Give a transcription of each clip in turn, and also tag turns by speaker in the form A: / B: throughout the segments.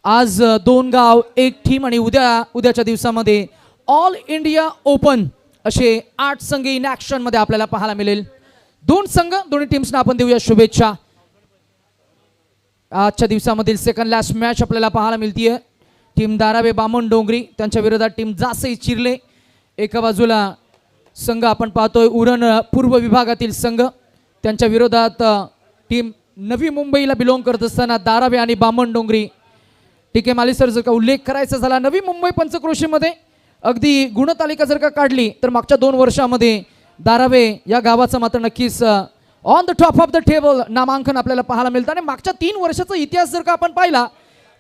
A: आज दोन गाव एक टीम आणि उद्याच्या दिवसामध्ये ऑल इंडिया ओपन असे 8 संघ इन ॲक्शन मध्ये आपल्याला पाहायला मिळेल. दोन संघ दोन्ही टीम्सना आपण देऊया शुभेच्छा. आजच्या दिवसामधील सेकंड लास्ट मॅच आपल्याला पाहायला मिळतीये. टीम धारावे बामण डोंगरी त्यांच्या विरोधात टीम जासई चिरले. एका बाजूला संघ आपण पाहतोय उरण पूर्व विभागातील संघ, त्यांच्या विरोधात टीम नवी मुंबईला बिलॉंग करत असताना धारावे आणि बामण डोंगरी. टीके माली सर, जर का उल्लेख करायचा झाला नवी मुंबई पंचक्रोशीमध्ये अगदी गुणतालिका जर का काढली तर मागच्या 2 वर्षामध्ये धारावे या गावाचं मात्र नक्कीच on the top of the table नामांकन आपल्याला पाहायला मिळतं. आणि मागच्या 3 वर्षाचा इतिहास जर का आपण पाहिला,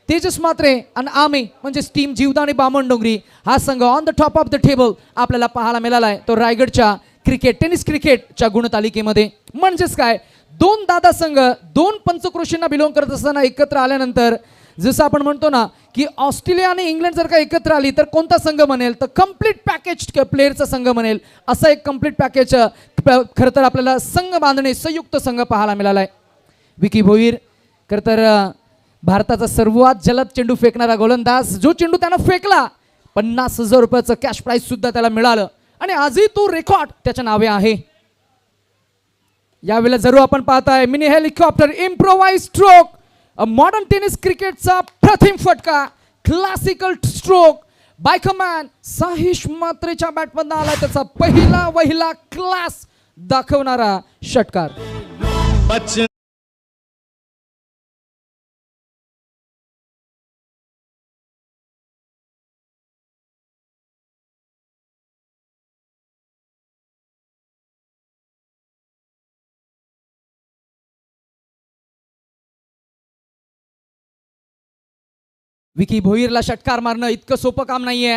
A: तेजस मात्रे आणि आमे म्हणजे टीम जीवदा आणि बामण डोंगरी हा संघ on the top of the table आपल्याला पाहायला मिळाला आहे. तो रायगडच्या टेनिस क्रिकेटच्या गुणतालिकेमध्ये. म्हणजेच काय, 2 दादा संघ 2 पंचक्रोशींना बिलॉंग करत असताना एकत्र आल्यानंतर जसं आपण म्हणतो ना की ऑस्ट्रेलिया आणि इंग्लंड जर का एकत्र आली तर कोणता संघ बनेल, तर कम्प्लीट पॅकेज प्लेअरचा संघ बनेल. असा एक कम्प्लीट पॅकेज खरं तर आपल्याला संघ बांधणे संयुक्त संघ पाहायला मिळाला आहे. विकी भोईर खरं तर भारताचा सर्वात जलद चेंडू फेकणारा गोलंदाज. जो चेंडू त्यानं फेकला 50,000 रुपयाचं कॅश प्राईज सुद्धा त्याला मिळालं आणि आजही तो रेकॉर्ड त्याच्या नावे आहे. यावेळेला जरूर आपण पाहताय mini helicopter improvise stroke, modern tennis क्रिकेटचा प्रथम फटका, क्लासिकल स्ट्रोक बायकमॅन साहिश मात्रेच्या बॅटमधून आला. त्याचा पहिला क्लास दाखवणारा षटकार. विकी भोईरला षटकार मारणं इतकं सोपं काम नाहीये.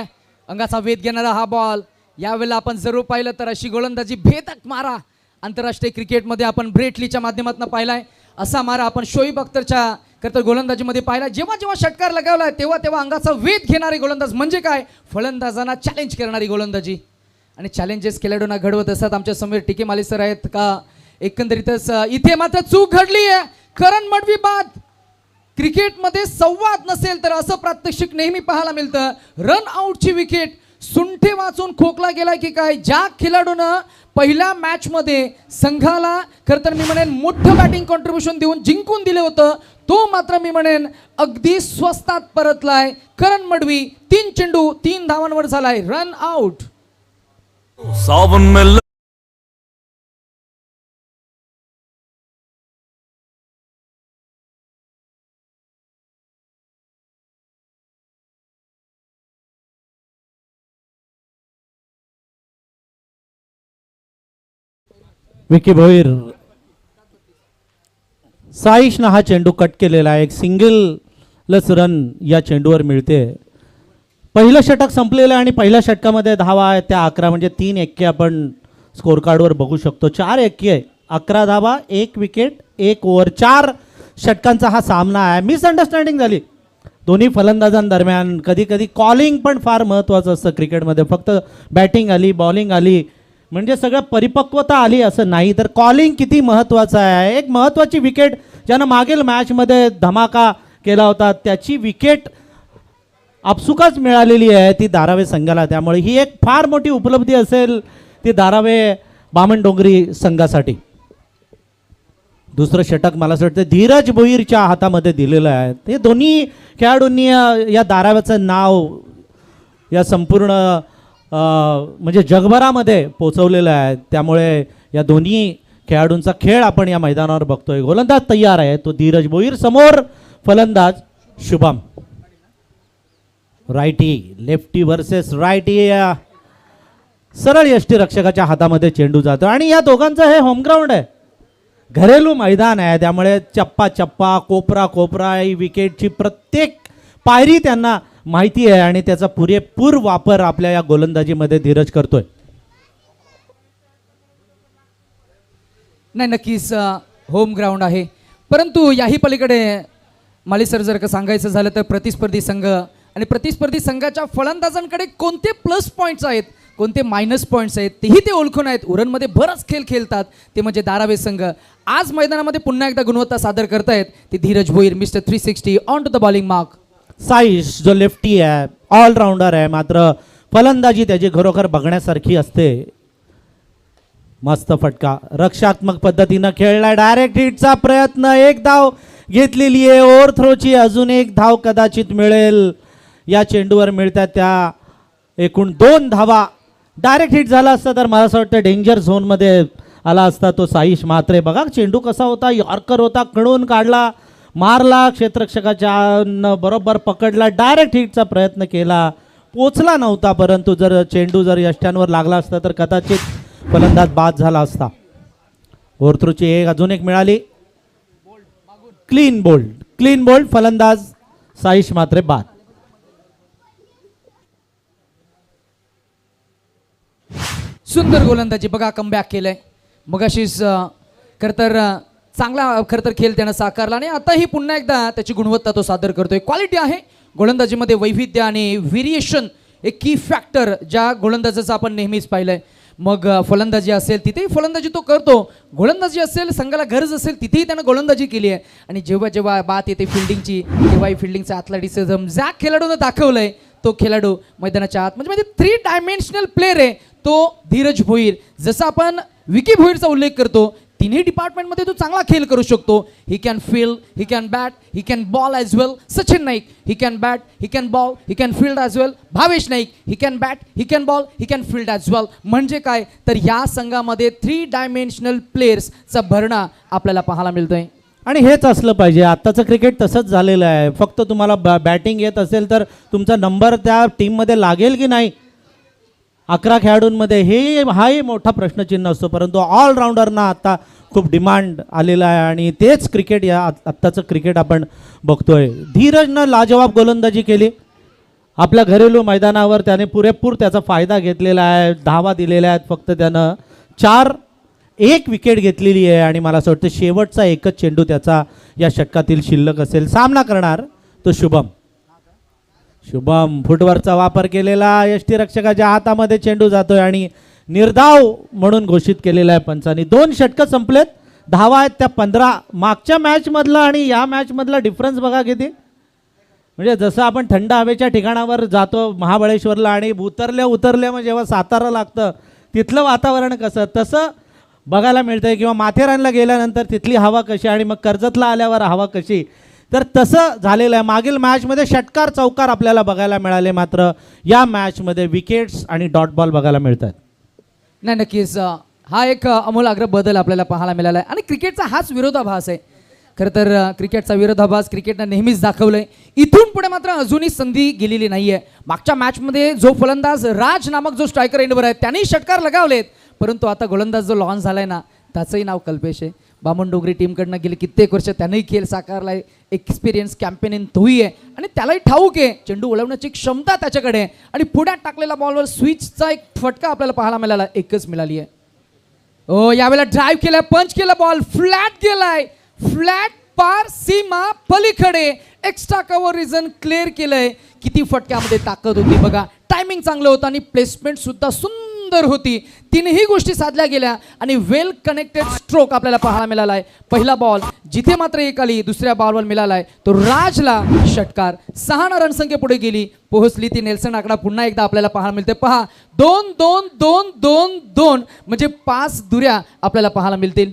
A: अंगाचा वेध घेणारा हा बॉल. यावेळेला आपण जरूर पाहिलं तर अशी गोलंदाजी भेदक मारा आंतरराष्ट्रीय क्रिकेटमध्ये आपण ब्रेट लीच्या माध्यमातून पाहिलाय. असा मारा आपण शोईब अख्तरच्या करता गोलंदाजीमध्ये पाहिला. जेव्हा जेव्हा षटकार लगावलाय तेव्हा अंगाचा वेध घेणारी गोलंदाज, म्हणजे काय, फलंदाजांना चॅलेंज करणारी गोलंदाजी. आणि चॅलेंजेस खेळाडूंना घडवत असतात. आमच्या समोर टीके माली सर आहेत का. एकंदरीतच इथे मात्र चूक घडली आहे. करण मडवी बाद. क्रिकेटमध्ये संवाद नसेल तर असं प्रात्यक्षिक नेहमी पाहायला मिळतं. रन आउटची विकेट, सुंठे वाचून खोकला गेला की काय. ज्या खेळाडूनं पहिल्या मॅचमध्ये संघाला खरं तर मी म्हणेन मोठं बॅटिंग कॉन्ट्रीब्युशन देऊन जिंकून दिलं होतं, तो मात्र मी म्हणेन अगदी स्वस्तात परतलाय. करण मडवी 3 चेंडू 3 धावांवर झालाय. Run out.
B: विकी भोईर, साईशनं हा चेंडू कट केलेला आहे. एक सिंगलच रन या चेंडूवर मिळते. पहिलं षटक संपलेलं आहे आणि पहिल्या षटकामध्ये धावा आहेत त्या 11, म्हणजे 3 एक्के आपण स्कोर कार्डवर बघू शकतो. 4 एक्के 11 धावा 1 विकेट 1 ओव्हर. 4 षटकांचा हा सामना आहे. मिसअंडरस्टँडिंग झाली दोन्ही फलंदाजांदरम्यान. कधी कधी कॉलिंग पण फार महत्त्वाचं असतं क्रिकेटमध्ये. फक्त बॅटिंग आली बॉलिंग आली म्हणजे सगळं परिपक्वता आली असं नाही, तर कॉलिंग किती महत्त्वाचं आहे. एक महत्त्वाची विकेट ज्यानं मागील मॅचमध्ये धमाका केला होता त्याची विकेट आपसुकाच मिळालेली आहे ती धारावे संघाला. त्यामुळे ही एक फार मोठी उपलब्धी असेल ती धारावे बामण डोंगरी संघासाठी. दुसरं षटक मला असं वाटतं धीरज भोईरच्या हातामध्ये दिलेलं आहे. ते दोन्ही खेळाडूंनी या धाराव्याचं नाव या संपूर्ण म्हणजे जगभरामध्ये पोचवलेलं आहे. त्यामुळे या दोन्ही खेळाडूंचा खेळ आपण या मैदानावर बघतोय. गोलंदाज तयार आहे तो धीरज भोईर, समोर फलंदाज Shubham. Righty lefty versus righty. सरळ यष्टीरक्षकाच्या हातामध्ये चेंडू जातो आणि या दोघांचं हे होमग्राऊंड आहे, घरेलू मैदान आहे. त्यामुळे चप्पा कोपरा ही विकेटची प्रत्येक पायरी त्यांना माहिती आहे आणि त्याचा पुरेपूर वापर आपल्या या गोलंदाजीमध्ये धीरज करतोय.
A: नाही, नक्कीच होम ग्राउंड आहे. परंतु याही पलीकडे माली सर जर का सांगायचं झालं तर प्रतिस्पर्धी संघ आणि प्रतिस्पर्धी संघाच्या फलंदाजांकडे कोणते प्लस पॉईंट्स आहेत, कोणते मायनस पॉईंट्स आहेत तेही ते ओळखून आहेत. उरणमध्ये बरंच खेळ खेळतात ते म्हणजे धारावे संघ. आज मैदानामध्ये पुन्हा एकदा गुणवत्ता सादर करतायत ते Dheeraj Bhoir, mister 360 on to the bowling mark.
B: Saish जो लेफ्टी आहे, ऑलराऊंडर आहे, मात्र फलंदाजी त्याची खरोखर बघण्यासारखी असते. मस्त फटका, रक्षात्मक पद्धतीनं खेळलाय, डायरेक्ट हिटचा प्रयत्न, एक धाव घेतलेली आहे. ओव्हर थ्रोची अजून एक धाव कदाचित मिळेल. या चेंडूवर मिळतात त्या एकूण 2 धावा. डायरेक्ट हिट झाला असता तर मला असं वाटतं डेंजर झोनमध्ये आला असता तो साईश म्हात्रे. बघा चेंडू कसा होता, यॉर्कर होता, कणून काढला, मारला, क्षेत्ररक्षकाच्या बरोबर पकडला, डायरेक्ट हिटचा प्रयत्न केला, पोचला नव्हता. परंतु जर चेंडू जर यष्ट्यांवर लागला असता तर कदाचित फलंदाज बाद झाला असता. ओव्हरथ्रोची एक अजून एक मिळाली. क्लीन बोल्ड फलंदाज साईश मात्रे बाद.
A: सुंदर गोलंदाजी बघा, कमबॅक केलंय. मगाशीच खरं तर चांगला खेळ त्यानं साकारला आणि आताही पुन्हा एकदा त्याची गुणवत्ता तो सादर करतोय. क्वालिटी आहे गोलंदाजीमध्ये, वैविध्य आणि व्हेरिएशन एक की फॅक्टर ज्या गोलंदाजाचं आपण नेहमीच पाहिलंय. मग फलंदाजी असेल तिथेही फलंदाजी तो करतो, गोलंदाजी असेल संघाला गरज असेल तिथेही त्यानं गोलंदाजी केली आहे. आणि जेव्हा जेव्हा बात येते फिल्डिंगची तेव्हाही फिल्डिंगचं ॲथलेटिसिझम ज्या खेळाडूनं दाखवलंय तो खेळाडू मैदानाच्या आत म्हणजे 3 डायमेन्शनल प्लेअर आहे तो धीरज भोईर. जसं आपण विकी भोईरचा उल्लेख करतो, तिन्ही डिपार्टमेंटमध्ये तो चांगला खेळ करू शकतो. He can field, he can bat, he can ball as well. Sachin Naik, he can bat, he can ball, he can field as well. Bhavesh Naik, he can bat, he can ball, he can field as well. म्हणजे काय तर या संघामध्ये 3 dimensional प्लेयर्सचा भरणा आपल्याला पाहायला मिळतोय.
B: आणि हेच असलं पाहिजे. आत्ताचं क्रिकेट तसंच झालेलं आहे. फक्त तुम्हाला बॅटिंग येत असेल तर तुमचा नंबर त्या टीममध्ये लागेल की नाही, 11 खेळाडूंमध्ये हाही मोठा प्रश्नचिन्ह असतो. परंतु ऑलराऊंडरना आता खूप डिमांड आलेला आहे आणि तेच क्रिकेट या आत्ताचं क्रिकेट आपण बघतोय. धीरजनं लाजवाब गोलंदाजी केली. आपल्या घरेलू मैदानावर त्याने पुरेपूर त्याचा फायदा घेतलेला आहे. धावा दिलेल्या आहेत फक्त त्यानं 1 विकेट घेतलेली आहे आणि मला असं वाटतं शेवटचा एकच चेंडू त्याचा या षटकातील शिल्लक असेल. सामना करणार तो शुभम फुटवरचा वापर केलेला, यष्टीरक्षकाच्या हातामध्ये चेंडू जातोय आणि निर्धाव म्हणून घोषित केलेला आहे पंचांनी. 2 षटकं संपलेत, धावा आहेत त्या 15. मागच्या मॅचमधला आणि या मॅचमधला डिफरन्स बघा किती. म्हणजे जसं आपण थंड हवेच्या ठिकाणावर जातो महाबळेश्वरला आणि उतरल्या मग जेव्हा सातारा लागतं तिथलं वातावरण कसं, तसं बघायला मिळतंय. किंवा माथेरानला गेल्यानंतर तिथली हवा कशी आणि मग कर्जतला आल्यावर हवा कशी, तर तसं झालेलं आहे. मागील मॅचमध्ये षटकार चौकार आपल्याला बघायला मिळाले, मात्र या मॅचमध्ये विकेट्स आणि डॉट बॉल बघायला मिळतात.
A: नाही, नक्कीच हा एक आमूलाग्र बदल आपल्याला पाहायला मिळाला आहे आणि क्रिकेटचा हाच विरोधाभास आहे. खरं तर क्रिकेटचा विरोधाभास क्रिकेटनं नेहमीच दाखवलंय. इथून पुढे मात्र अजूनही संधी गेलेली नाही आहे. मागच्या मॅचमध्ये जो फलंदाज राज नामक जो स्ट्रायकर एंडवर आहे त्यांनी षटकार लगावलेत, परंतु आता गोलंदाज जो लॉन्च झालाय ना त्याचंही नाव कल्पेश आहे. बामणडोंगरी टीमकडनं गेले कित्येक वर्ष त्यानंही खेळ साकारलाय. एक्सपिरियन्स कॅम्पेनिन तोही आहे आणि त्यालाही ठाऊक आहे चेंडू वळवण्याची क्षमता त्याच्याकडे आहे. आणि पुढ्यात टाकलेला बॉलवर स्विचचा एक फटका आपल्याला पाहायला मिळाला, एकच मिळाली आहे. यावेळेला ड्राईव्ह केलाय, पंच केला, बॉल फ्लॅट गेलाय, फ्लॅट पार सीमा पलीकडे, एक्स्ट्रा कव्हर रिझन क्लिअर केलंय. किती फटक्यामध्ये ताकद होती बघा, टायमिंग चांगलं होतं आणि प्लेसमेंट सुद्धा सुंदर होती. तीनही गोष्टी साधल्या गेल्या आणि वेल कनेक्टेड स्ट्रोक आपल्याला पाहायला मिळाला आहे. पहिला बॉल जिथे मात्र एक आली, दुसऱ्या बॉलवर मिळालाय तो राजला षटकार. 6 रनसंख्या पुढे गेली, पोहोचली ती नेल्सन आकडा पुन्हा एकदा आपल्याला पाहायला मिळते. पहा 2-2-2-2-2 म्हणजे 5 दुऱ्या आपल्याला पाहायला मिळतील.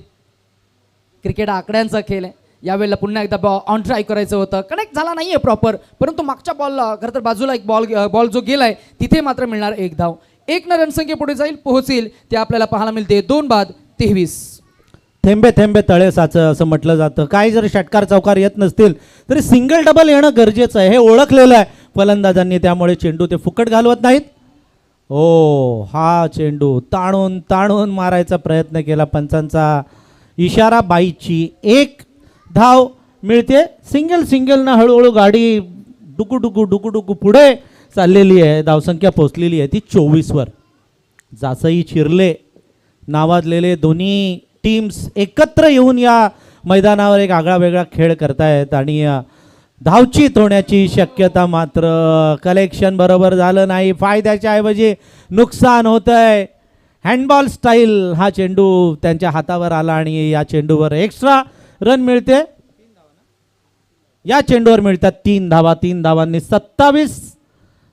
A: क्रिकेट आकड्यांचा खेळ आहे. यावेळेला पुन्हा एकदा ऑन ट्राय करायचं होतं, कनेक्ट झाला नाहीये प्रॉपर, परंतु मागच्या बॉलला खरं तर बाजूला एक बॉल जो गेलाय तिथे मात्र मिळणार 1 धाव. 1 रनसंख्ये पुढे जाईल, पोहोचेल ते आपल्याला पाहायला मिळते. 2-23.
B: थेंबे थेंबे तळे साचं असं म्हटलं जातं. काही जर षटकार चौकार येत नसतील तरी सिंगल डबल येणं गरजेचं आहे, हे ओळखलेलं आहे फलंदाजांनी. त्यामुळे चेंडू ते फुकट घालवत नाहीत. हा चेंडू ताणून ताणून मारायचा प्रयत्न केला, पंचांचा इशारा बाईची. 1 धाव मिळते. सिंगलनं हळूहळू गाडी डुकू पुढे चाललेली आहे. धावसंख्या पोचलेली आहे ती 24वर. जासई चिरले नावाजलेले दोन्ही टीम्स एकत्र येऊन या मैदानावर एक आगळा वेगळा खेळ करतायत आणि धावचीत होण्याची शक्यता मात्र कलेक्शन बरोबर झालं नाही. फायद्याच्या ऐवजी नुकसान होतंय. हँडबॉल स्टाईल हा चेंडू त्यांच्या हातावर आला आणि या चेंडूवर एक्स्ट्रा रन मिळते. या चेंडूवर मिळतात 3 धावा. 3 धावांनी 27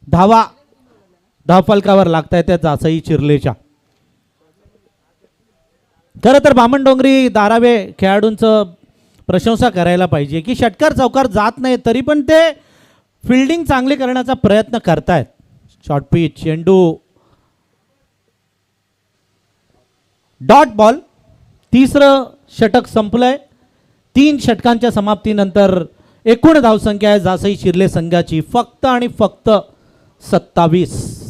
B: धावा धावफलकावर लागताय त्या जासई चिर्लेच्या. खरं तर बामणडोंगरी धारावे खेळाडूंचं प्रशंसा करायला पाहिजे की षटकार चौकार जात नाही तरी पण ते फिल्डिंग चांगली करण्याचा प्रयत्न करतायत. शॉर्ट पिच चेंडू डॉट बॉल. तिसरं षटक संपलंय. 3 षटकांच्या समाप्तीनंतर एकूण धावसंख्या आहे जासई चिर्ले संघाची फक्त आणि फक्त 27.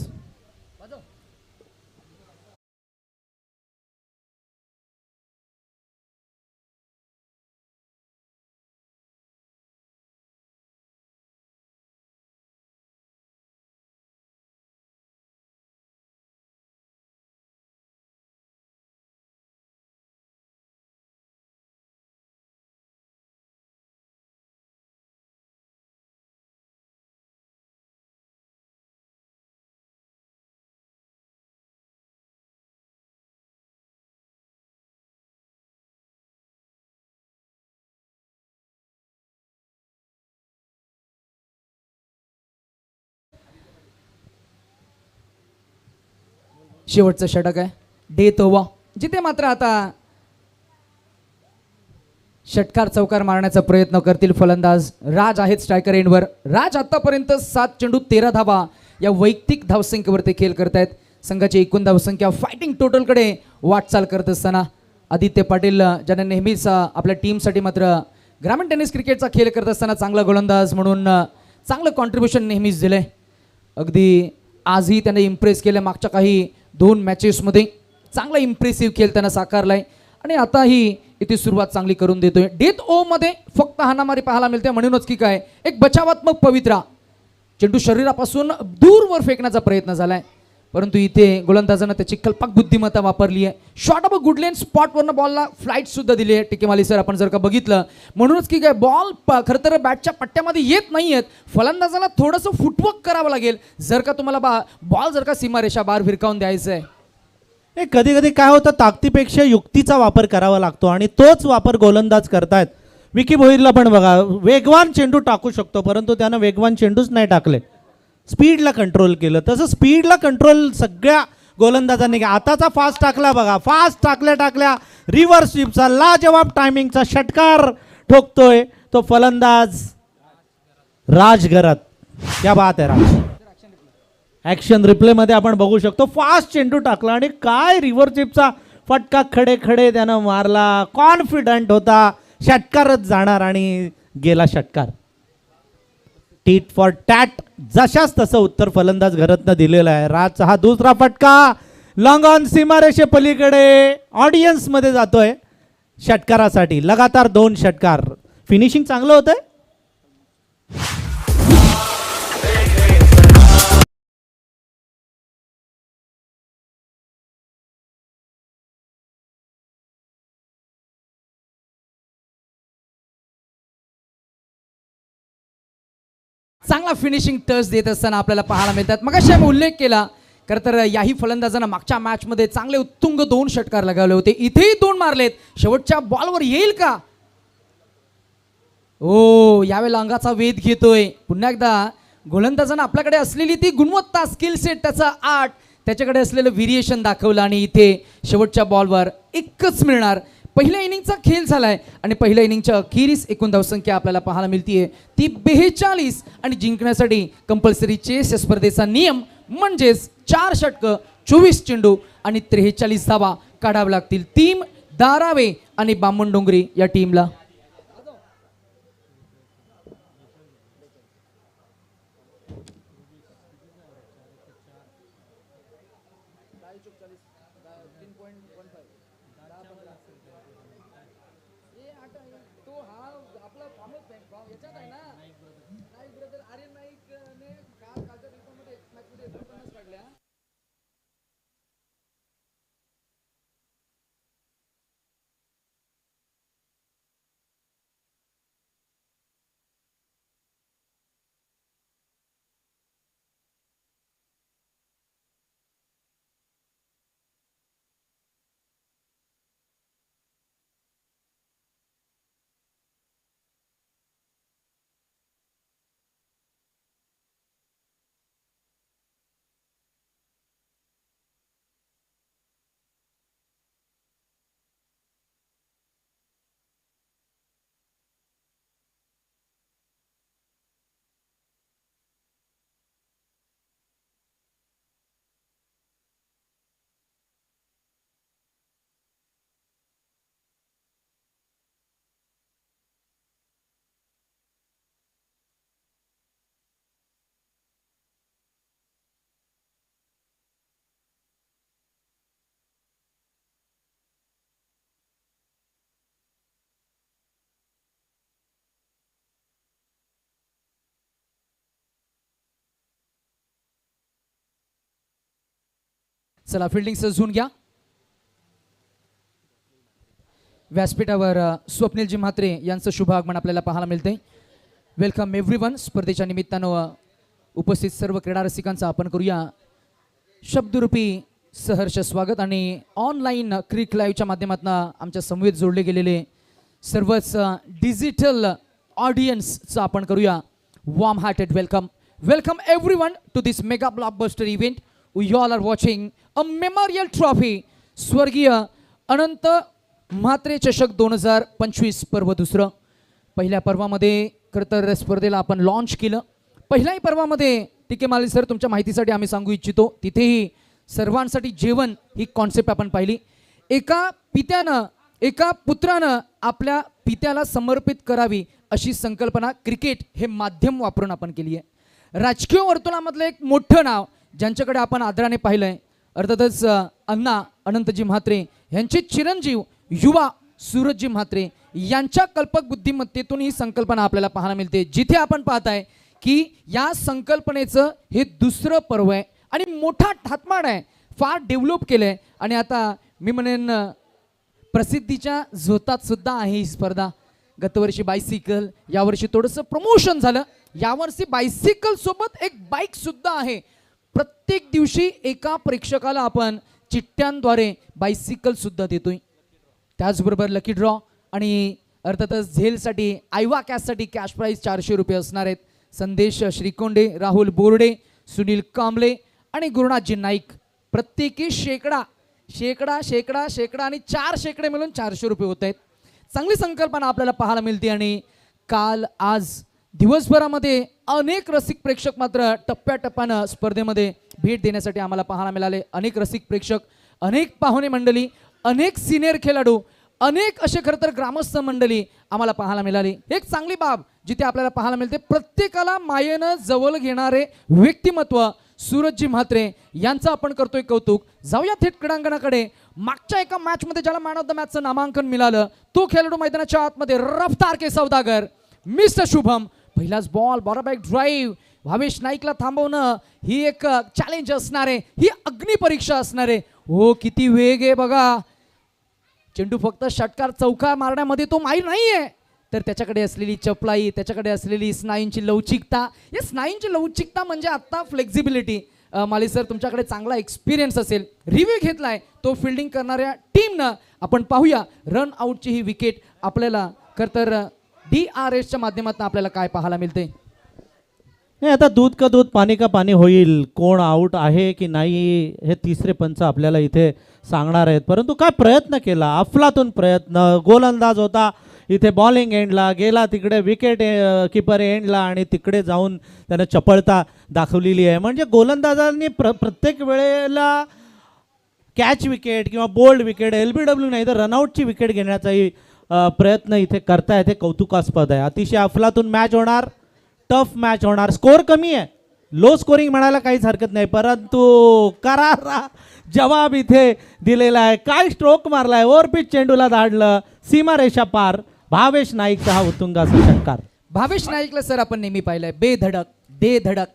A: शेवटचं षटक आहे डेथ ओव्हर, जिथे मात्र आता षटकार चौकार मारण्याचा प्रयत्न करतील फलंदाज. राज आहेत स्ट्रायकर एंडवर. राज आतापर्यंत 7 चेंडू 13 धावा या वैयक्तिक धावसंख्येवर ते खेळ करतायत. संघाची एकूण धावसंख्या फायटिंग टोटलकडे वाटचाल करत असताना आदित्य पाटील ज्यांना नेहमीच आपल्या टीमसाठी मात्र ग्रामीण टेनिस क्रिकेटचा खेळ करत असताना चांगला गोलंदाज म्हणून चांगलं कॉन्ट्रीब्युशन नेहमीच दिलंय. अगदी आजही त्याने इम्प्रेस केलं. मागच्या काही 2 मॅचेसमध्ये चांगला इम्प्रेसिव्ह खेळ त्यानं साकारलाय आणि आताही इथे सुरुवात चांगली करून देतोय. डेथ ओव्हरमध्ये फक्त हाणामारी पाहायला मिळते म्हणूनच की काय एक बचावात्मक पवित्रा. चेंडू शरीरापासून दूरवर फेकण्याचा प्रयत्न झालाय परंतु इथे गोलंदाजानं त्याची कल्पक बुद्धिमत्ता वापरली आहे. Short of a good length स्पॉटवरनं बॉलला फ्लाईट सुद्धा दिली आहे टिकेमाली सर. आपण जर का बघितलं म्हणूनच की काय बॉल खरं तर बॅटच्या पट्ट्यामध्ये येत नाही आहेत. फलंदाजाला थोडंसं फुटवर्क करावं लागेल जर का तुम्हाला बॉल जर का सीमारेषा बाहेर भिरकावून द्यायचं आहे.
B: कधी कधी काय होतं ताकदीपेक्षा युक्तीचा वापर करावा लागतो आणि तोच वापर गोलंदाज करतायत. विकी भोईरला पण बघा वेगवान चेंडू टाकू शकतो परंतु त्यानं वेगवान चेंडूच नाही टाकले. स्पीडला कंट्रोल केलं. तसं स्पीडला कंट्रोल सगळ्या गोलंदाजांनी आताचा फास्ट टाकला बघा. फास्ट टाकल्या रिव्हर्स स्वीपचा लाजवाब टायमिंगचा षटकार ठोकतोय तो फलंदाज राज गरत. क्या बात आहे राज. ॲक्शन रिप्लेमध्ये आपण बघू शकतो फास्ट चेंडू टाकला आणि काय रिव्हर्स स्वीपचा फटका खडे खडे त्यानं मारला. कॉन्फिडंट होता षटकारच जाणार आणि गेला षटकार. टीट फॉर टॅट जशाच तसं उत्तर फलंदाज घरतनं दिलेलं आहे. राजचा हा दुसरा फटका लॉंग ऑन सीमारेषे पलीकडे ऑडियन्समध्ये जातोय षटकारासाठी. लगातार 2 षटकार. फिनिशिंग चांगलं होतंय.
A: चांगला फिनिशिंग टच देत असताना आपल्याला पाहायला मिळतात. मगाशी आम्ही उल्लेख केला खरं तर याही फलंदाजांना मागच्या मॅचमध्ये चांगले उत्तुंग 2 षटकार लगावले होते. इथेही 2 मारलेत. शेवटच्या बॉलवर येईल का. ओ यावेळेला अंगाचा वेध घेतोय. पुन्हा एकदा गोलंदाजांना आपल्याकडे असलेली ती गुणवत्ता स्किल सेट त्याचा आर्ट त्याच्याकडे असलेलं व्हेरिएशन दाखवलं आणि इथे शेवटच्या बॉलवर एकच मिळणार. पहिल्या इनिंगचा खेळ झालाय आणि पहिल्या इनिंगच्या अखेरीस एकूण धावसंख्या आपल्याला पाहायला मिळतीये ती 42 आणि जिंकण्यासाठी कंपल्सरी चेस या स्पर्धेचा नियम म्हणजेच 4 षटकं 24 चेंडू आणि 43 धावा काढाव्या लागतील. टीम दारावे आणि बामणडोंगरी या टीमला. चला फिल्डिंग सजवून घ्या. व्यासपीठावर स्वप्नीलजी म्हात्रे यांचं शुभ आगमन आपल्याला पाहायला मिळते. Welcome everyone. स्पर्धेच्या निमित्तानं उपस्थित सर्व क्रीडा रसिकांचा आपण करूया शब्दरूपी सहर्ष स्वागत. आणि ऑनलाईन क्रिक लाईव्हच्या माध्यमातून आमच्या समवेत जोडले गेलेले सर्वच डिजिटल ऑडियन्सचं आपण करूया warm hearted welcome. Welcome everyone to this mega blockbuster event. We all are watching a memorial trophy स्वर्गीय अनंत म्हात्रे चषक 2025 पर्व दुसरं. पहिल्या पर्वामध्ये खरं तर स्पर्धेला आपण लॉन्च केलं. पहिल्याही पर्वामध्ये टीके माली सर तुमच्या माहितीसाठी आम्ही सांगू इच्छितो तिथेही सर्वांसाठी जेवण ही कॉन्सेप्ट आपण पाहिली. एका पित्यानं एका पुत्रानं आपल्या पित्याला समर्पित करावी अशी संकल्पना क्रिकेट हे माध्यम वापरून आपण केली आहे. राजकीय वर्तुळामधलं एक मोठं नाव ज्यांच्याकडे आपण आदराने पाहिलं आहे अर्थातच अण्णा अनंतजी म्हात्रे यांचे चिरंजीव युवा सूरजजी म्हात्रे यांच्या कल्पक बुद्धिमत्तेतून ही संकल्पना आपल्याला पाहायला मिळते. जिथे आपण पाहताय की या संकल्पनेचं हे दुसरं पर्व आहे आणि मोठा ठातमाड आहे. फार डेव्हलप केलं आहे आणि आता मी म्हणेन प्रसिद्धीच्या झोतात सुद्धा आहे ही स्पर्धा. गतवर्षी बायसिकल, यावर्षी थोडंसं प्रमोशन झालं. यावर्षी बायसिकल सोबत एक बाईक सुद्धा आहे. प्रत्येक दिवशी एका प्रेक्षकाला आपण चिठ्ठ्यांद्वारे बायसिकल सुद्धा देतोय. त्याचबरोबर लकी ड्रॉ आणि अर्थातच झेलसाठी आयवा कॅशसाठी कॅश प्राईज 400 रुपये असणार आहेत. संदेश श्रीकोंडे, राहुल बोर्डे, सुनील कांबळे आणि गुरुनाथजी नाईक प्रत्येकी शेकडा आणि 4 शेकडे मिळून 400 रुपये होत आहेत. चांगली संकल्पना आपल्याला पाहायला मिळते. आणि काल आज दिवसभरामध्ये अनेक रसिक प्रेक्षक मात्र टप्प्याटप्प्यानं स्पर्धेमध्ये भेट देण्यासाठी आम्हाला पाहायला मिळाले. अनेक रसिक प्रेक्षक, अनेक पाहुणे मंडळी, अनेक सिनियर खेळाडू, अनेक असे खरं तर ग्रामस्थ मंडळी आम्हाला पाहायला मिळाली. एक चांगली बाब जिथे आपल्याला पाहायला मिळते प्रत्येकाला मायेनं जवळ घेणारे व्यक्तिमत्व सूरजजी म्हात्रे यांचं आपण करतोय कौतुक. जाऊया थेट क्रीडांगणाकडे. मागच्या एका मॅचमध्ये ज्याला मॅन ऑफ द मॅचचं नामांकन मिळालं तो खेळाडू मैदानाच्या आतमध्ये रफ्तार के सौदागर मिस्टर शुभम. पहिलाच बॉल बॉलबॅक ड्राईव्ह. भावेश नाईकला थांबवणं ही एक चॅलेंज असणार आहे, ही अग्निपरीक्षा असणार आहे. हो किती वेग आहे बघा. चेंडू फक्त षटकार चौका मारण्यामध्ये तो माहीर नाहीये तर त्याच्याकडे असलेली चपलाई, त्याच्याकडे असलेली स्नायूंची लवचिकता. या स्नायूंची लवचिकता म्हणजे आत्ता फ्लेक्झिबिलिटी. माली सर तुमच्याकडे चांगला एक्सपिरियन्स असेल. रिव्ह्यू घेतलाय तो फिल्डिंग करणाऱ्या टीमनं. आपण पाहूया रन आउटची ही विकेट आपल्याला खरं तर DRSच्या माध्यमातून आपल्याला काय पाहायला मिळते.
B: नाही आता दूध का दूध पाणी का पाणी होईल. कोण आउट आहे की नाही हे तिसरे पंच आपल्याला इथे सांगणार आहेत. परंतु काय प्रयत्न केला, अफलातून प्रयत्न. गोलंदाज होता इथे बॉलिंग एंडला गेला, तिकडे विकेट किपर एंडला आणि तिकडे जाऊन त्यानं चपळता दाखवलेली आहे. म्हणजे गोलंदाजांनी प्रत्येक वेळेला कॅच विकेट किंवा बोल्ड विकेट, LBW नाही तर रनआउटची विकेट घेण्याचाही प्रयत्न इथे करतायत. हे कौतुकास्पद आहे. अतिशय अफलातून मॅच होणार, टफ मॅच होणार. स्कोर कमी आहे, लो स्कोरिंग म्हणायला काहीच हरकत नाही, परंतु करारा जवाब इथे दिलेला आहे. काय स्ट्रोक मारलाय, ओव्हरपिच चेंडूला धाडलं, सीमारेषा पार. भावेश नाईकचा हा उत्तुंग असा षटकार.
A: भावेश नाईकला सर आपण नेहमी पाहिलंय बेधडक, बेधडक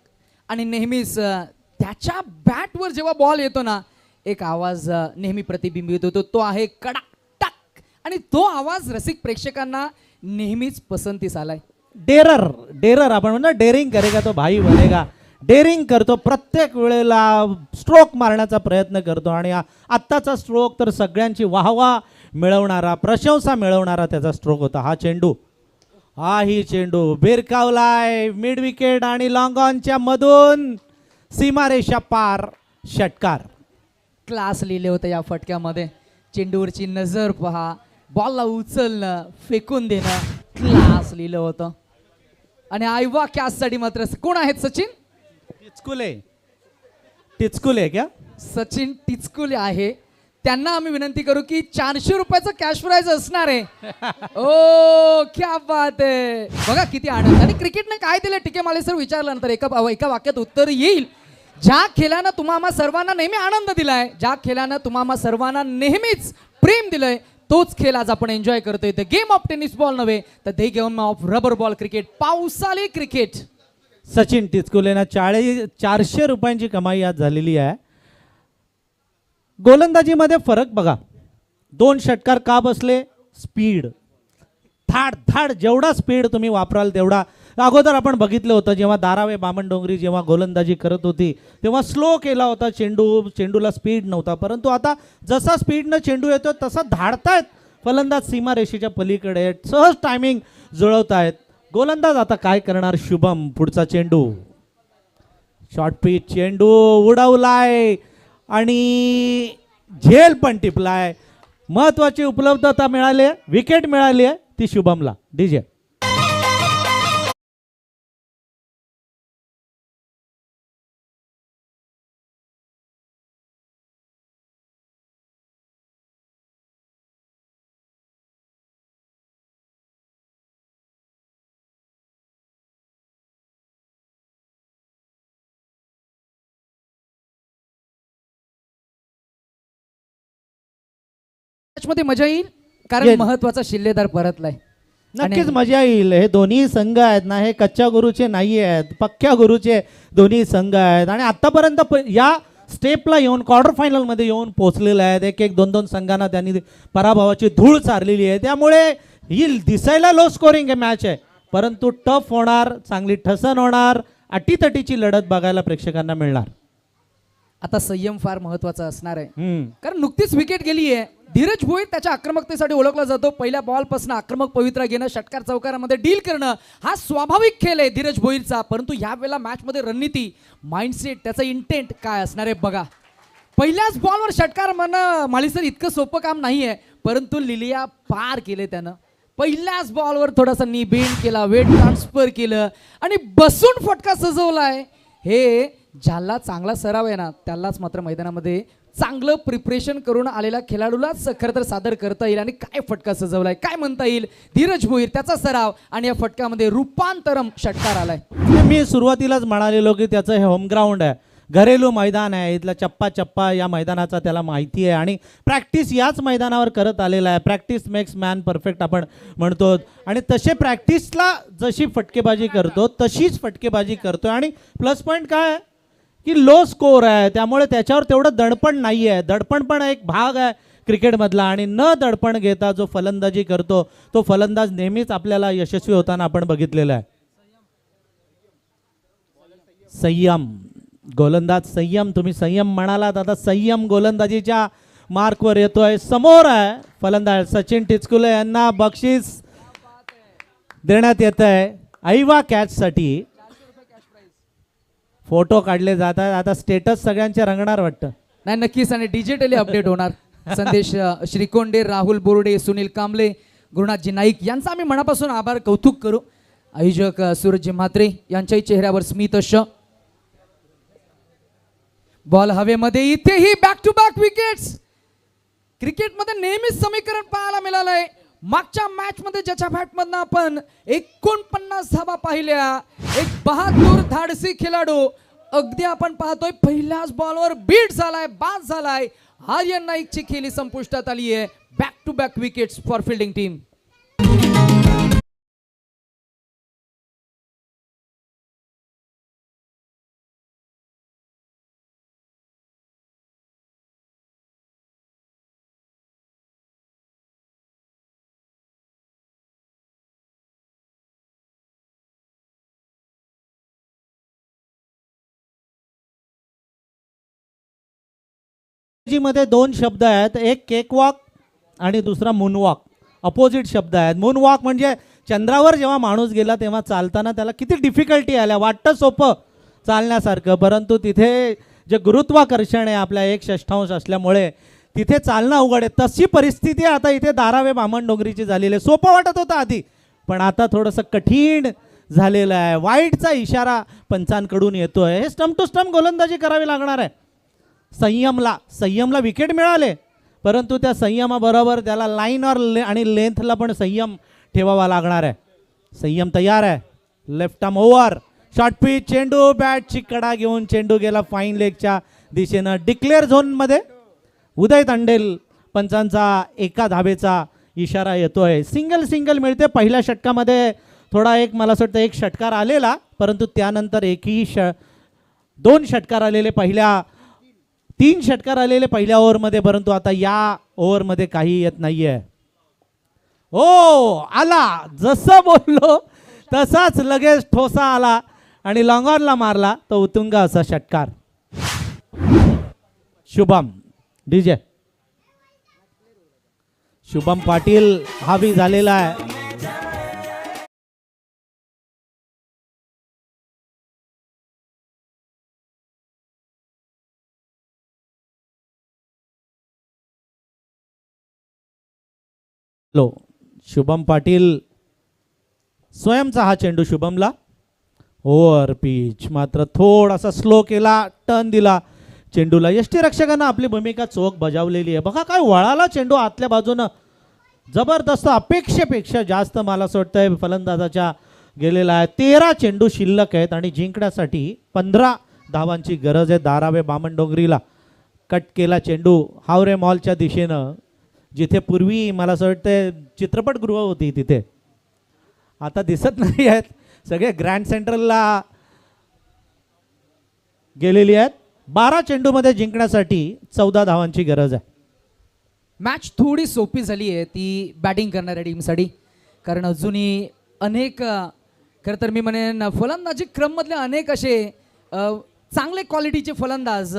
A: आणि नेहमीच त्याच्या बॅटवर जेव्हा बॉल येतो ना एक आवाज नेहमी प्रतिबिंबित होतो. तो आहे कडक टक आणि तो आवाज रसिक प्रेक्षकांना नेहमीच पसंतीस आलाय.
B: डेरर आपण म्हणतो, डेअरिंग करेगा तो भाई बनेगा. डेअरिंग करतो, प्रत्येक वेळेला स्ट्रोक मारण्याचा प्रयत्न करतो आणि आत्ताचा स्ट्रोक तर सगळ्यांची वाहवा मिळवणारा, प्रशंसा मिळवणारा त्याचा स्ट्रोक होता. हाही चेंडू भिरकावलाय मिड विकेट आणि लॉंग ऑनच्या मधून सीमारेषा पार. षटकार.
A: क्लास लिहिले होतं या फटक्यामध्ये. चेंडूवरची नजर पहा, बॉलला उचलणं, फेकून देणं, क्लास लिहिलं होतं. आणि आयवा कॅचसाठी मात्र कोण आहेत सचिन
B: टिचकुले क्या
A: सचिन टिचकुले आहे. त्यांना आम्ही विनंती करू की 400 रुपयाचं कॅश प्राइज असणार आहे. ओ क्या बात आहे. बघा किती आनंद. आणि क्रिकेटने काय दिलं टीके माले सर विचारल्यानंतर एका वाक्यात उत्तर येईल. ज्या खेळानं तुम्हाला सर्वांना नेहमी आनंद दिलाय, ज्या खेळानं तुम्हाला सर्वांना नेहमीच प्रेम दिलंय, तोच खेळ आज आपण एन्जॉय करतोय. The game of tennis ball नव्हे तर the game of rubber ball cricket, पावसाळी क्रिकेट.
B: सचिन टिचकुलेना 400 रुपयांची कमाई आज झालेली आहे. गोलंदाजीमध्ये फरक बघा, 2 षटकार का बसले? स्पीड, धाड धाड, जेवढा स्पीड तुम्ही वापराल तेवढा. अगोदर आपण बघितलं होतं जेव्हा दारावे बामणडोंगरी जेव्हा गोलंदाजी करत होती तेव्हा स्लो केला होता चेंडूला स्पीड नव्हता, परंतु आता जसा स्पीडनं चेंडू येतो तसा धाडतायत फलंदाज सीमारेषेच्या पलीकडे, सहज टायमिंग जुळवतायत. गोलंदाज आता काय करणार? शुभम, पुढचा चेंडू, शॉर्ट पिच चेंडू उडवलाय आणि झेल पण टिपलाय. महत्वाची उपलब्धता मिळाली आहे, विकेट मिळाली आहे ती शुभमला. डीजे
A: मध्ये मजा येईल कारण
B: येईल.
A: महत्वाचा शिल्लेदार परतलाय.
B: नक्कीच मजा येईल. हे दोन्ही संघ आहेत ना, हे कच्च्या गुरुचे नाही आहेत, पक्क्या गुरुचे दोन्ही संघ आहेत आणि आतापर्यंत या स्टेपला येऊन क्वार्टर फायनलमध्ये येऊन पोहोचलेले आहेत. एक एक दोन दोन संघांना त्यांनी पराभवाची धूळ चारलेली आहे. त्यामुळे ही दिसायला लो स्कोरिंग मॅच आहे, परंतु टफ होणार, चांगली ठसन होणार, अटीतटीची लढत बघायला प्रेक्षकांना मिळणार.
A: आता संयम फार महत्वाचा असणार आहे
B: हम्म.
A: कारण नुकतीच विकेट गेली आहे. धीरज भोईर त्याच्या आक्रमकतेसाठी ओळखला जातो. पहिल्या बॉलपासून आक्रमक पवित्रा घेणं, षटकार चौकारामध्ये डील करणं हा स्वाभाविक खेळ आहे धीरज भोईरचा. परंतु ह्या वेळेला मॅचमध्ये रणनीती, माइंडसेट, त्याचा इंटेंट काय असणार आहे बघा. पहिल्याच बॉलवर षटकार म्हणणं माळीसर इतकं सोपं काम नाही आहे, परंतु लिलिया पार केले त्यानं. पहिल्याच बॉलवर थोडासा नी बेंड केला, वेट ट्रान्सफर केलं आणि बसून फटका सजवलाय. हे ज्याला चांगला सराव आहे ना त्यालाच मात्र मैदानामध्ये चांगलं प्रिपरेशन करून आलेल्या खेळाडूलाच खरं तर सादर करता येईल. आणि काय फटका सजवलाय, काय म्हणता येईल. धीरज भोईर, त्याचा सराव आणि या फटक्यामध्ये रूपांतरम षटकार आलाय.
B: मी सुरुवातीलाच म्हणालेलो की त्याचं हे होम ग्राउंड आहे, घरेलू मैदान आहे, इथला चप्पा चप्पा या मैदानाचा त्याला माहिती आहे आणि प्रॅक्टिस याच मैदानावर करत आलेला आहे. प्रॅक्टिस मेक्स मॅन परफेक्ट आपण म्हणतो आणि तसे प्रॅक्टिसला जशी फटकेबाजी करतो तशीच फटकेबाजी करतो. आणि प्लस पॉईंट काय आहे की लो स्कोर आहे, त्यामुळे त्याच्यावर तेवढं दडपण नाही आहे. दडपण पण एक भाग आहे क्रिकेटमधला आणि न दडपण घेता जो फलंदाजी करतो तो फलंदाज नेहमीच आपल्याला यशस्वी होताना आपण बघितलेला आहे. संयम, गोलंदाज संयम, तुम्ही संयम म्हणालात, आता संयम गोलंदाजीच्या मार्कवर येतोय. समोर आहे फलंदाज सचिन टिचकुले यांना बक्षीस देण्यात येत आहे ऐवा कॅचसाठी. फोटो काढले जातात, आता स्टेटस सगळ्यांचे रंगणार वाटतं.
A: नाही नक्कीच आणि डिजिटली अपडेट होणार. संदेश श्रीकोंडे, राहुल बोर्डे, सुनील कांबळे, गुरुनाथजी नाईक यांचा आम्ही मनापासून आभार कौतुक करू. आयोजक सूरजजी म्हात्रे यांच्याही चेहऱ्यावर स्मित अश. बॉल हवेमध्ये, इथेही बॅक टू बॅक विकेट्स. क्रिकेटमध्ये नेहमीच समीकरण पाहायला मिळालंय. मागच्या मॅच मध्ये ज्याच्या बॅटमधनं आपण 49 धावा पाहिल्या, एक बहादूर धाडसी खेळाडू अगदी आपण पाहतोय पहिल्याच बॉलवर बीट झालाय, बाद झालाय. आर्यन नाईकची खेळी संपुष्टात आली आहे. Back to back wickets for fielding team.
B: मध्ये 2 शब्द आहेत, एक केक वॉक आणि दुसरा मूनवॉक. अपोजिट शब्द आहेत. मूनवॉक म्हणजे चंद्रावर जेव्हा माणूस गेला तेव्हा चालताना त्याला किती डिफिकल्टी आल्या, वाटतं सोपं चालण्यासारखं, परंतु तिथे जे गुरुत्वाकर्षण आहे आपल्या 1/6 असल्यामुळे तिथे चालणं अवघड आहे. तशी परिस्थिती आता इथे दारावे बामणडोंगरीची झालेली आहे. सोपं वाटत होतं आधी, पण आता थोडंसं कठीण झालेलं आहे. वाईटचा इशारा पंचांकडून येतोय. हे स्टंप टू स्टंप गोलंदाजी करावी लागणार आहे. संयमला विकेट मिळाले, परंतु त्या संयमाबरोबर त्याला लाईनवर आणि लेंथला पण संयम ठेवावा लागणार आहे. संयम तयार आहे. Left arm over, short pitch चेंडू, बॅटची कडा घेऊन चेंडू गेला फाईन लेगच्या दिशेनं. डिक्लेअर झोनमध्ये उदय तांडेल पंचांचा एका धावेचा इशारा येतोय. सिंगल मिळते. पहिल्या षटकामध्ये थोडा मला असं वाटतं 1 षटकार आलेला, परंतु त्यानंतर 2 षटकार आलेले पहिल्या 3 षटकार आलेले पहिल्या ओव्हरमध्ये, परंतु आता या ओव्हरमध्ये काही येत नाहीये. ओ आला, जसं बोललो तसाच लगेच ठोसा आला आणि लॉंग ऑनला मारला तो उत्तुंग असा षटकार. शुभम डीजे शुभम पाटील हावी झालेला आहे. शुभम पाटील स्वयंचा हा चेंडू शुभमला ओव्हर पिच, मात्र थोडासा स्लो केला, टर्न दिला चेंडूला. यष्टीरक्षकांना आपली भूमिका चोख बजावलेली आहे. बघा काय वळाला चेंडू आतल्या बाजूनं, जबरदस्त, अपेक्षेपेक्षा जास्त मला असं वाटतंय फलंदाजाच्या गेलेला आहे. 13 चेंडू शिल्लक आहेत आणि जिंकण्यासाठी 15 धावांची गरज आहे. धारावे बामणडोंगरीला कट केला चेंडू हावरे मॉलच्या दिशेनं, जिथे पूर्वी मला असं वाटतंय चित्रपटगृह होती, तिथे आता दिसत नाही आहेत. सगळे ग्रँड सेंट्रलला गेलेली आहेत. 12 चेंडूमध्ये जिंकण्यासाठी 14 धावांची गरज आहे.
A: मॅच थोडी सोपी झाली आहे ती बॅटिंग करणाऱ्या टीमसाठी, कारण अजूनही अनेक खरं तर मी म्हणेन फलंदाजी क्रममधले अनेक असे चांगले क्वालिटीचे फलंदाज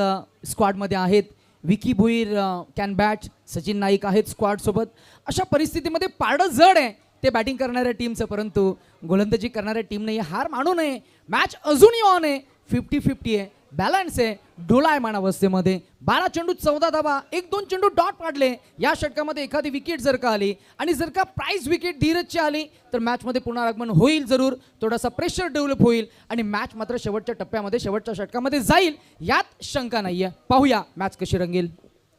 A: स्क्वॉडमध्ये आहेत. विकी भोईर कॅन बॅट, सचिन नाईक आहेत स्क्वॉडसोबत. अशा परिस्थितीमध्ये पारडं जड आहे ते बॅटिंग करणाऱ्या टीमचं, परंतु गोलंदाजी करणाऱ्या टीमने हार मानू नये. मॅच अजूनही ऑन आहे, 50-50 आहे, बॅलन्स आहे, डोलायमान अवस्थेमध्ये. 12 चेंडू 14 धावा, 1-2 चेंडू डॉट पाडले. या षटकामध्ये एखादी विकेट जर का आली आणि जर का प्राइज विकेट धीरजची आली तर मॅचमध्ये पुनरागमन होईल जरूर, थोडासा प्रेशर डेव्हलप होईल आणि मॅच मात्र शेवटच्या टप्प्यामध्ये शेवटच्या षटकामध्ये जाईल, यात शंका नाहीये. पाहूया मॅच कशी रंगेल.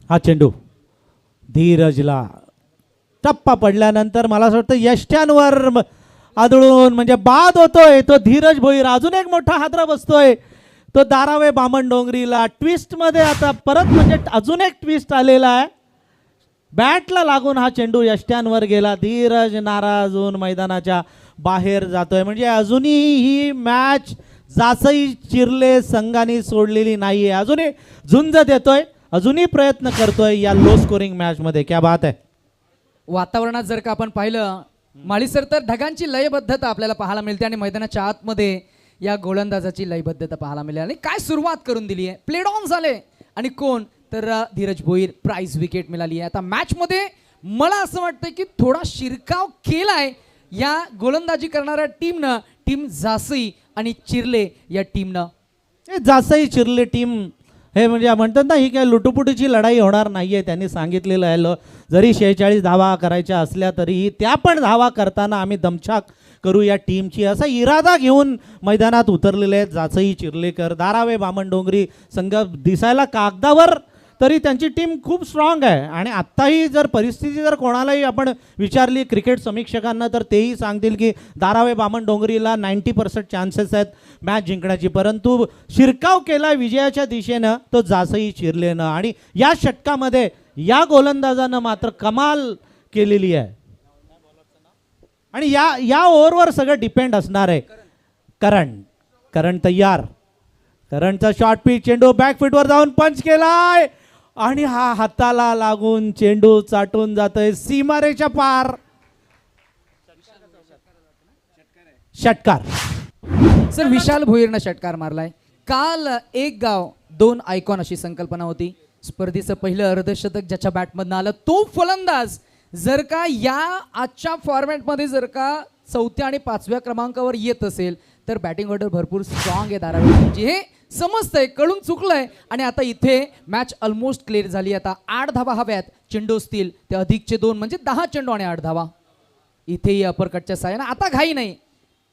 B: हा चेंडू धीरजला टप्पा पडल्यानंतर मला असं वाटतं यष्ट्यांवर आदळून म्हणजे बाद होतोय तो धीरज भोईर. अजून एक मोठा हादरा बसतोय तो धारावे बामणडोंगरीला. ट्विस्टमध्ये आता परत म्हणजे अजून एक ट्विस्ट आलेला आहे. बॅटला लागून हा चेंडू यष्ट्यांवर गेला. धीरज नाराज होऊन मैदानाच्या बाहेर जातोय. म्हणजे अजूनही ही मॅच जासई चिरले संघाने सोडलेली नाहीये. अजूनही झुंज देतोय, अजूनही प्रयत्न करतोय या लो स्कोरिंग मॅचमध्ये. क्या बात आहे.
A: वातावरणात जर का आपण पाहिलं माळीसर तर ढगांची लयबद्धता आपल्याला पाहायला मिळते आणि मैदानाच्या आतमध्ये या गोलंदाजाची लयबद्धता पाहायला मिळेल. आणि काय सुरुवात करून दिली आहे, प्लेड ऑन झाले आणि कोण तर धीरज भोईर, प्राइज विकेट मिळाली आहे. आता मॅचमध्ये मला असं वाटतं की थोडा शिरकाव केलाय या गोलंदाजी करणाऱ्या टीमनं, टीम जासई आणि चिरले या टीमनं.
B: जासई चिरले टीम हे म्हणजे म्हणतात ना, ही काय लुटुपुटीची लढाई होणार नाहीये. त्यांनी सांगितलेलं आहे जरी 46 धावा करायच्या असल्या तरीही त्या पण धावा करताना आम्ही दमछाक करू या टीमची, असा इरादा घेऊन मैदानात उतरलेले आहेत जासई चिर्लेकर. धारावे बामणडोंगरी संघ दिसायला कागदावर तरी त्यांची टीम खूप स्ट्रॉंग आहे आणि आत्ताही जर परिस्थिती जर कोणालाही आपण विचारली क्रिकेट समीक्षकांना तर तेही सांगतील की धारावे बामणडोंगरीला 90% चान्सेस आहेत मॅच जिंकण्याची. परंतु शिरकाव केला विजयाच्या दिशेनं तो जासई चिरलेनं आणि या षटकामध्ये या गोलंदाजानं मात्र कमाल केलेली आहे. आणि या ओव्हरवर सगळं डिपेंड असणार आहे. करण तयार, करणचा शॉर्ट पिच चेंडू बॅकफुटवर जाऊन पंच केलाय आणि हा हाताला लागून चेंडू चाटून जातोय सीमारेच्या पार. षटकार
A: सर विशाल भोईरनं षटकार मारलाय. काल एक गाव 2 आयकॉन अशी संकल्पना होती. स्पर्धेचं पहिलं अर्धशतक ज्याच्या बॅटमधनं आलं तो फलंदाज जर का या आजच्या फॉर्मॅटमध्ये जर का 4थ्या आणि 5व्या क्रमांकावर येत असेल तर बॅटिंग ऑर्डर भरपूर स्ट्रॉंग आहे धारावी. हे समजतंय, कळून चुकलंय आणि आता इथे मॅच ऑलमोस्ट क्लिअर झाली. आता 8 धावा हव्यात, चेंडू असतील ते अधिकचे 2 म्हणजे 10 चेंडू आणि 8 धावा. इथेही अपरकटच्या साह्यानं आता घाई नाही,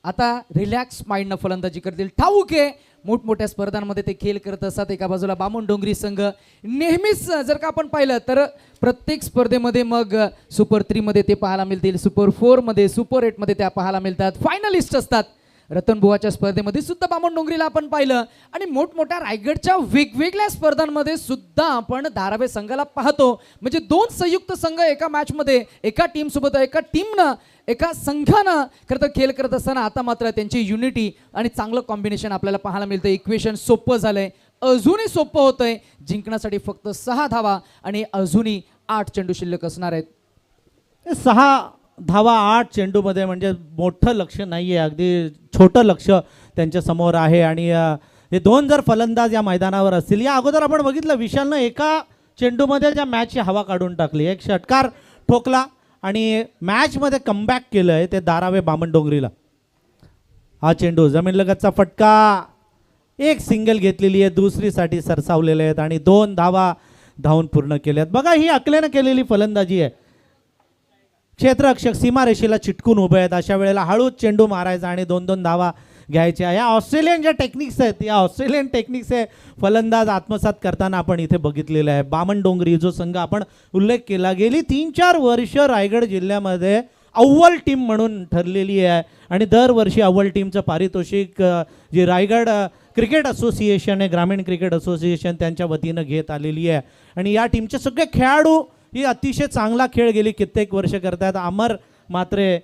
A: आता रिलॅक्स माइंडनं फलंदाजी करतील. ठाऊक आहे मोठमोठ्या स्पर्धांमध्ये ते खेळ करत असतात. एका बाजूला बामणडोंगरी संघ नेहमीच जर का आपण पाहिलं तर प्रत्येक स्पर्धेमध्ये मग सुपर 3 मध्ये ते पाहायला मिळतील, सुपर 4 मध्ये, सुपर 8 मध्ये त्या पाहायला मिळतात, फायनलिस्ट असतात. रतनबुवाच्या स्पर्धेमध्ये सुद्धा बामणडोंगरीला आपण पाहिलं आणि मोठमोठ्या रायगडच्या वेगवेगळ्या स्पर्धांमध्ये सुद्धा आपण धारावे संघाला पाहतो. म्हणजे 2 संयुक्त संघ एका मॅचमध्ये एका टीमसोबत, एका टीमनं एका संघानं खरं तर खेळ करत असताना आता मात्र त्यांची युनिटी आणि चांगलं कॉम्बिनेशन आपल्याला पाहायला मिळतं. इक्वेशन सोपं झालंय. अजूनही सोपं होतंय. जिंकण्यासाठी फक्त 6 धावा आणि अजूनही 8 चेंडू शिल्लक असणार आहेत.
B: 6 धावा 8 चेंडूमध्ये म्हणजे मोठं लक्ष नाही आहे, अगदी छोटं लक्ष त्यांच्या समोर आहे. आणि हे 2 जर फलंदाज या मैदानावर असतील, या अगोदर आपण बघितलं विशालनं एका चेंडूमध्ये ज्या मॅचची हवा काढून टाकली, एक षटकार ठोकला आणि मॅचमध्ये कमबॅक केलं आहे ते धारावे बामणडोंगरीला. हा चेंडू जमीनलगतचा फटका, एक सिंगल घेतलेली आहे, दुसरीसाठी सरसावलेले आहेत आणि 2 धावा धावून पूर्ण केल्यात. बघा ही अकलेनं केलेली फलंदाजी आहे. क्षेत्ररक्षक सीमारेषेला चिटकून उभे आहेत, अशा वेळेला हळूच चेंडू मारायचा आणि 2-2 धावा घ्यायच्या. या ऑस्ट्रेलियन ज्या टेक्निक्स आहेत, या ऑस्ट्रेलियन टेक्निक्स आहे फलंदाज आत्मसात करताना आपण इथे बघितलेलं आहे. बामणडोंगरी जो संघ आपण उल्लेख केला, गेली 3-4 वर्ष रायगड जिल्ह्यामध्ये अव्वल टीम म्हणून ठरलेली आहे आणि दरवर्षी अव्वल टीमचं पारितोषिक जे रायगड क्रिकेट असोसिएशन आहे, ग्रामीण क्रिकेट असोसिएशन त्यांच्या वतीनं घेत आलेली आहे. आणि या टीमचे सगळे खेळाडू ही अतिशय चांगला खेळ गेली कित्येक वर्ष करतात. अमर मात्रे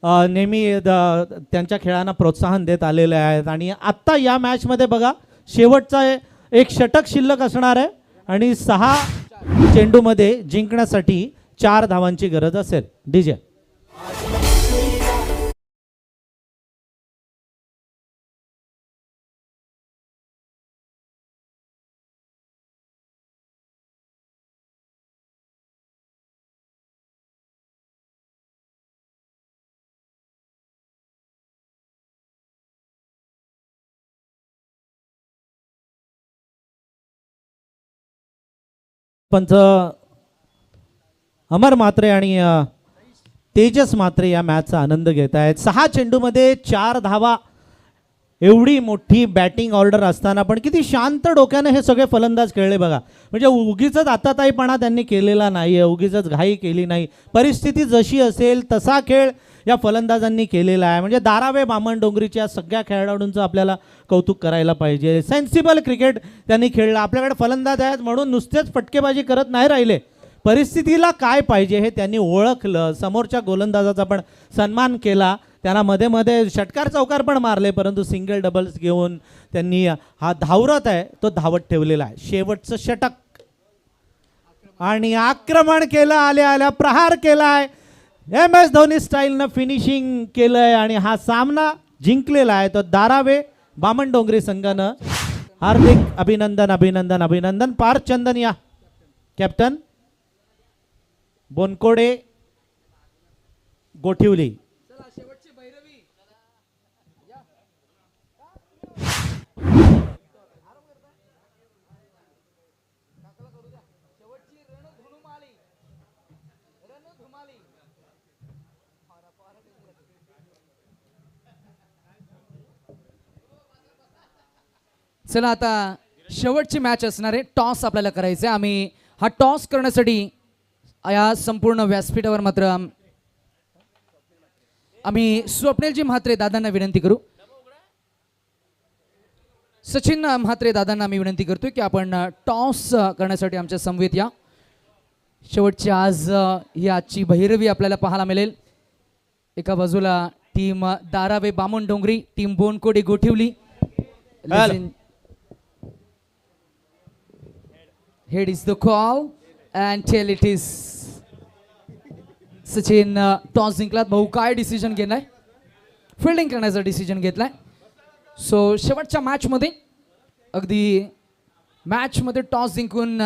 B: नेहमी त्यांच्या खेळांना प्रोत्साहन देत आलेले आहेत. आणि आत्ता या मॅचमध्ये बघा शेवटचा एक षटक शिल्लक असणार आहे आणि 6 चेंडूमध्ये जिंकण्यासाठी 4 धावांची गरज असेल. डीजे पंच अमर मात्रे आणि तेजस मात्रे या मॅचचा आनंद घेत आहेत. 6 चेंडूमध्ये 4 धावा, एवढी मोठी बॅटिंग ऑर्डर असताना पण किती शांत डोक्याने हे सगळे फलंदाज खेळले बघा. म्हणजे उगीच आताताईपणा त्यांनी केलेला नाही आहे, उगीच घाई केली नाही. परिस्थिती जशी असेल तसा खेळ या फलंदाजांनी केलेला आहे. म्हणजे धारावे बामणडोंगरीच्या सगळ्या खेळाडूंचं आपल्याला कौतुक करायला पाहिजे. सेन्सिबल क्रिकेट त्यांनी खेळलं. आपल्याकडे फलंदाज आहेत म्हणून नुसतेच फटकेबाजी करत नाही राहिले, परिस्थितीला काय पाहिजे हे त्यांनी ओळखलं. समोरच्या गोलंदाजाचा पण सन्मान केला, त्यांना मध्ये मध्ये षटकार चौकार पण मारले, परंतु सिंगल डबल्स घेऊन त्यांनी हा धावरत आहे तो धावत ठेवलेला आहे. शेवटचं षटक आणि आक्रमण केलं, आल्या आल्या प्रहार केलाय, MS धोनी स्टाईलनं फिनिशिंग केलंय आणि हा सामना जिंकलेला आहे तो धारावे बामणडोंगरी संघानं. हार्दिक अभिनंदन अभिनंदन अभिनंदन. पार्थ चंदन या कॅप्टन, बोनकोडे गोठिवली.
A: चला आता शेवटची मॅच असणार आहे. टॉस आपल्याला करायचं आहे. आम्ही हा टॉस करण्यासाठी या संपूर्ण व्यासपीठावर मात्र आम्ही स्वप्नीलजी म्हात्रे दादांना विनंती करू, सचिन म्हात्रे दादांना आम्ही विनंती करतोय की आपण टॉस करण्यासाठी आमच्या समवेत या. शेवटची आज ही आजची भैरवी आपल्याला पाहायला मिळेल. एका बाजूला team Dharave Bamandongri, team Bonkode Gothivali. Head is the call and tail it is. Sachin toss जिंकलात. भाऊ काय डिसिजन घेतलाय? फिल्डिंग करण्याचा डिसिजन घेतलाय. सो शेवटच्या मॅचमध्ये अगदी मॅचमध्ये टॉस जिंकून